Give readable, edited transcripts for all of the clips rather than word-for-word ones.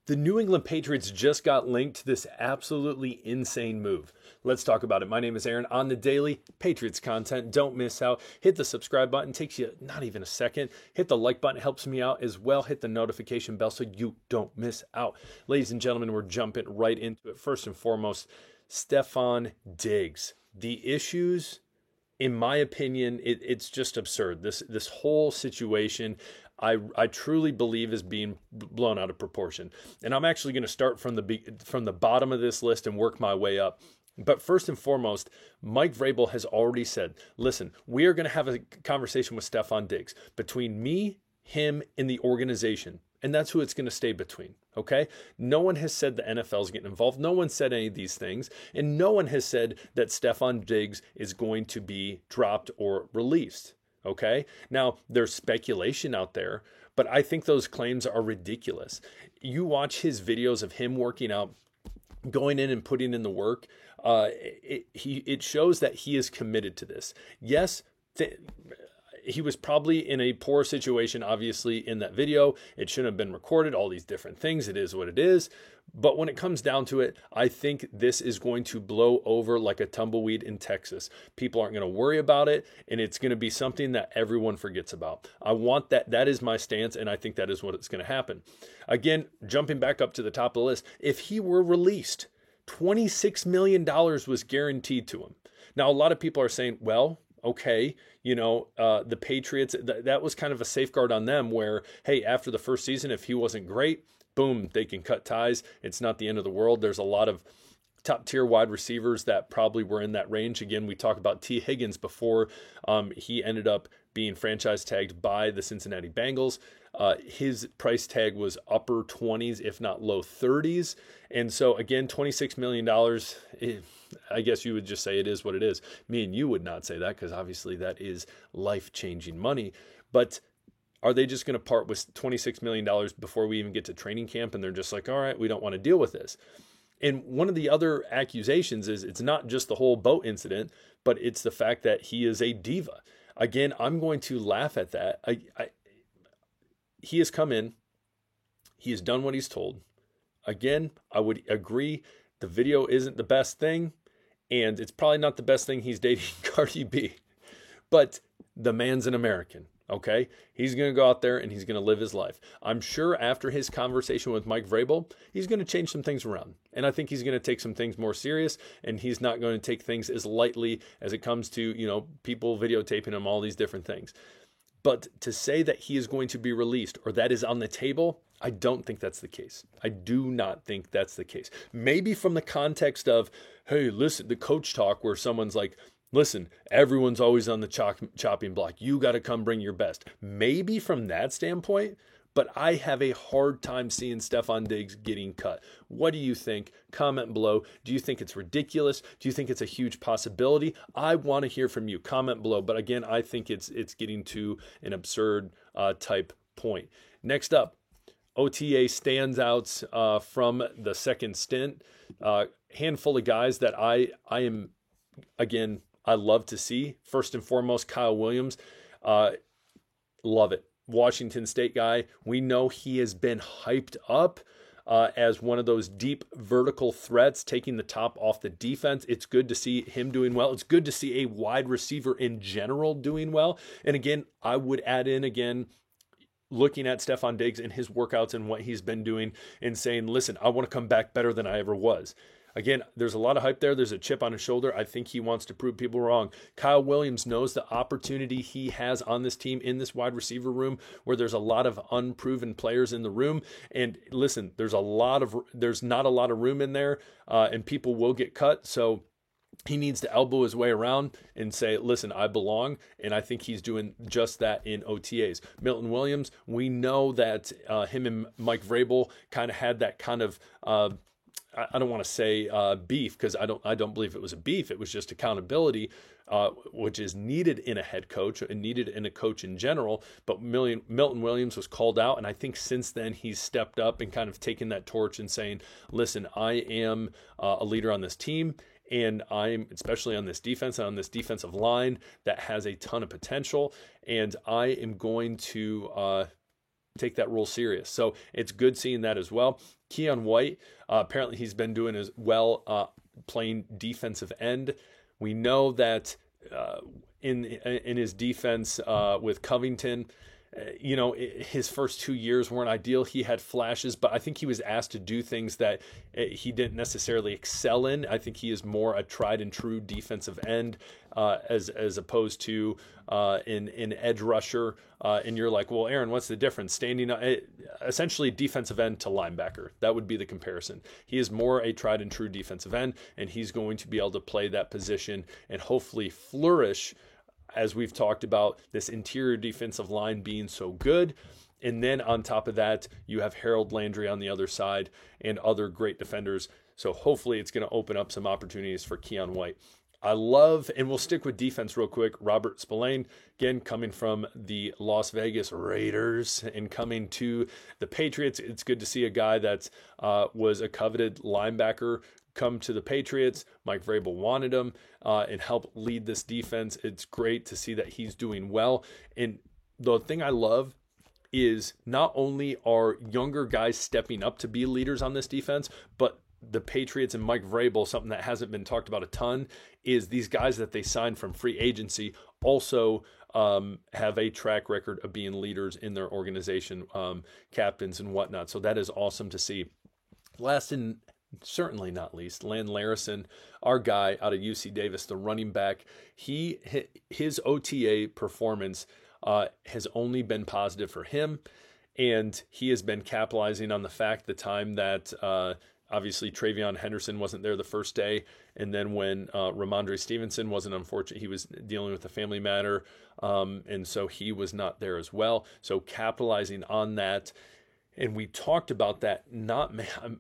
The New England Patriots just got linked to this absolutely insane move. Let's talk about it. My name is Aaron. On the daily Patriots content, don't miss out. Hit the subscribe button. Takes you not even a second. Hit the like button. Helps me out as well. Hit the notification bell so you don't miss out. Ladies and gentlemen, we're jumping right into it. First and foremost, Stefon Diggs. The issues, in my opinion, it's just absurd. This whole situation, I truly believe, is being blown out of proportion. And I'm actually going to start from the bottom of this list and work my way up. But first and foremost, Mike Vrabel has already said, listen, we are going to have a conversation with Stefon Diggs between me, him, and the organization. And that's who it's going to stay between, okay? No one has said the NFL is getting involved. No one said any of these things. And no one has said that Stefon Diggs is going to be dropped or released, okay? Now, there's speculation out there, but I think those claims are ridiculous. You watch his videos of him working out, going in and putting in the work. It shows that he is committed to this. Yes, he was probably in a poor situation, obviously, in that video. It shouldn't have been recorded, all these different things. It is what it is. But when it comes down to it, I think this is going to blow over like a tumbleweed in Texas. People aren't going to worry about it, and it's going to be something that everyone forgets about. I want that. That is my stance, and I think that is what it's going to happen. Again, jumping back up to the top of the list, if he were released, $26 million was guaranteed to him. Now, a lot of people are saying, well, okay, the Patriots, that was kind of a safeguard on them where, hey, after the first season, if he wasn't great, boom, they can cut ties. It's not the end of the world. There's a lot of top tier wide receivers that probably were in that range. Again, we talked about T. Higgins before he ended up being franchise tagged by the Cincinnati Bengals. His price tag was upper 20s, if not low 30s. And so again, $26 million, I guess you would just say it is what it is. Me and you would not say that because obviously that is life-changing money. But are they just going to part with $26 million before we even get to training camp? And they're just like, all right, we don't want to deal with this. And one of the other accusations is it's not just the whole boat incident, but it's the fact that he is a diva. Again, I'm going to laugh at that. He has come in. He has done what he's told. Again, I would agree the video isn't the best thing, and it's probably not the best thing he's dating Cardi B. But the man's an American, okay? He's going to go out there and he's going to live his life. I'm sure after his conversation with Mike Vrabel, he's going to change some things around. And I think he's going to take some things more serious, and he's not going to take things as lightly as it comes to, people videotaping him, all these different things. But to say that he is going to be released or that is on the table, I don't think that's the case. I do not think that's the case. Maybe from the context of, hey, listen, the coach talk where someone's like, listen, everyone's always on the chopping block. You got to come bring your best. Maybe from that standpoint, but I have a hard time seeing Stefon Diggs getting cut. What do you think? Comment below. Do you think it's ridiculous? Do you think it's a huge possibility? I want to hear from you. Comment below. But again, I think it's getting to an absurd type point. Next up, OTA standouts from the second stint. Handful of guys that I am, again, I love to see. First and foremost, Kyle Williams. Love it. Washington State guy. We know he has been hyped up as one of those deep vertical threats, taking the top off the defense. It's good to see him doing well. It's good to see a wide receiver in general doing well. And again, I would add in again, looking at Stefon Diggs and his workouts and what he's been doing and saying, listen, I want to come back better than I ever was. Again, there's a lot of hype there. There's a chip on his shoulder. I think he wants to prove people wrong. Kyle Williams knows the opportunity he has on this team in this wide receiver room where there's a lot of unproven players in the room. And listen, there's not a lot of room in there, and people will get cut. So he needs to elbow his way around and say, listen, I belong. And I think he's doing just that in OTAs. Milton Williams, we know that him and Mike Vrabel kind of had that kind of I don't want to say beef, because I don't believe it was a beef. It was just accountability, which is needed in a head coach and needed in a coach in general. But Milton Williams was called out, and I think since then he's stepped up and kind of taken that torch and saying, listen, I am a leader on this team, and I'm especially on this defense and on this defensive line that has a ton of potential, and I am going to take that role serious. So it's good seeing that as well. Keion White, apparently he's been doing as well playing defensive end. We know that in his defense with Covington, his first 2 years weren't ideal. He had flashes, but I think he was asked to do things that he didn't necessarily excel in. I think he is more a tried and true defensive end as opposed to an edge rusher. And you're like, well, Aaron, what's the difference? Standing essentially defensive end to linebacker. That would be the comparison. He is more a tried and true defensive end, and he's going to be able to play that position and hopefully flourish, as we've talked about, this interior defensive line being so good. And then on top of that, you have Harold Landry on the other side and other great defenders. So hopefully it's going to open up some opportunities for Keion White. I love, and we'll stick with defense real quick, Robert Spillane, again, coming from the Las Vegas Raiders and coming to the Patriots. It's good to see a guy that was a coveted linebacker come to the Patriots. Mike Vrabel wanted him and help lead this defense. It's great to see that he's doing well. And the thing I love is not only are younger guys stepping up to be leaders on this defense, but the Patriots and Mike Vrabel, something that hasn't been talked about a ton, is these guys that they signed from free agency also have a track record of being leaders in their organization, captains and whatnot. So that is awesome to see. Last and certainly not least, Land Larison, our guy out of UC Davis, the running back. His OTA performance has only been positive for him, and he has been capitalizing on the fact the time that obviously TreVeyon Henderson wasn't there the first day, and then when Ramondre Stevenson wasn't, unfortunate, he was dealing with a family matter, and so he was not there as well. So capitalizing on that. And we talked about that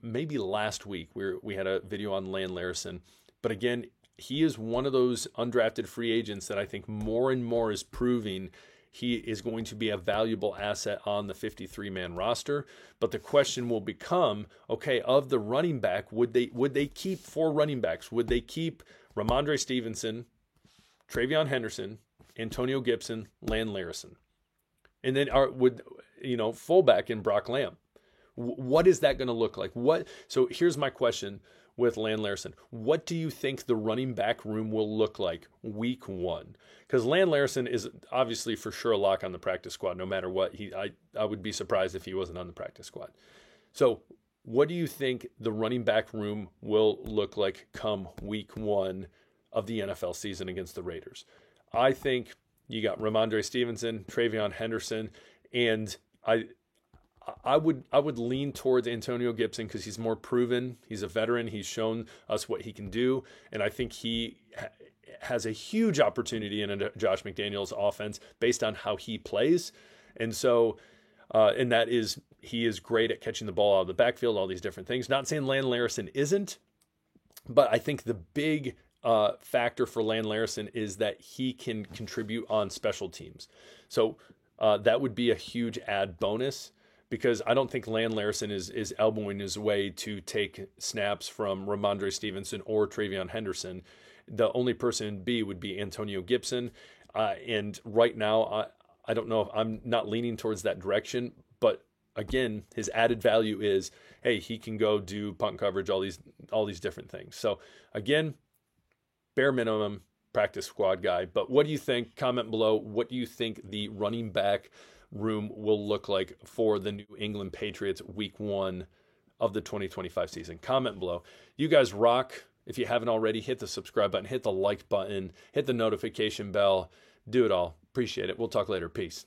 maybe last week where we had a video on Land Larison. But again, he is one of those undrafted free agents that I think more and more is proving he is going to be a valuable asset on the 53-man roster. But the question will become, okay, of the running back, would they keep 4 running backs? Would they keep Ramondre Stevenson, TreVeyon Henderson, Antonio Gibson, Land Larison? And then fullback in Brock Lamb. What is that going to look like? So here's my question with Land Larison. What do you think the running back room will look like week 1? Because Land Larison is obviously for sure a lock on the practice squad, no matter what. I would be surprised if he wasn't on the practice squad. So what do you think the running back room will look like come week 1 of the NFL season against the Raiders? I think you got Ramondre Stevenson, TreVeyon Henderson, and I would lean towards Antonio Gibson because he's more proven. He's a veteran. He's shown us what he can do, and I think he has a huge opportunity in a Josh McDaniels offense based on how he plays. And so, and that is, he is great at catching the ball out of the backfield, all these different things. Not saying Land Larison isn't, but I think the big factor for Land Larison is that he can contribute on special teams. So that would be a huge add bonus, because I don't think Land Larison is elbowing his way to take snaps from Ramondre Stevenson or TreVeyon Henderson. The only person in B would be Antonio Gibson. And right now, I don't know if I'm not leaning towards that direction, but again, his added value is, hey, he can go do punt coverage, all these different things. So again, bare minimum practice squad guy. But what do you think? Comment below. What do you think the running back room will look like for the New England Patriots week 1 of the 2025 season? Comment below. You guys rock. If you haven't already, hit the subscribe button, hit the like button, hit the notification bell, do it all. Appreciate it. We'll talk later. Peace.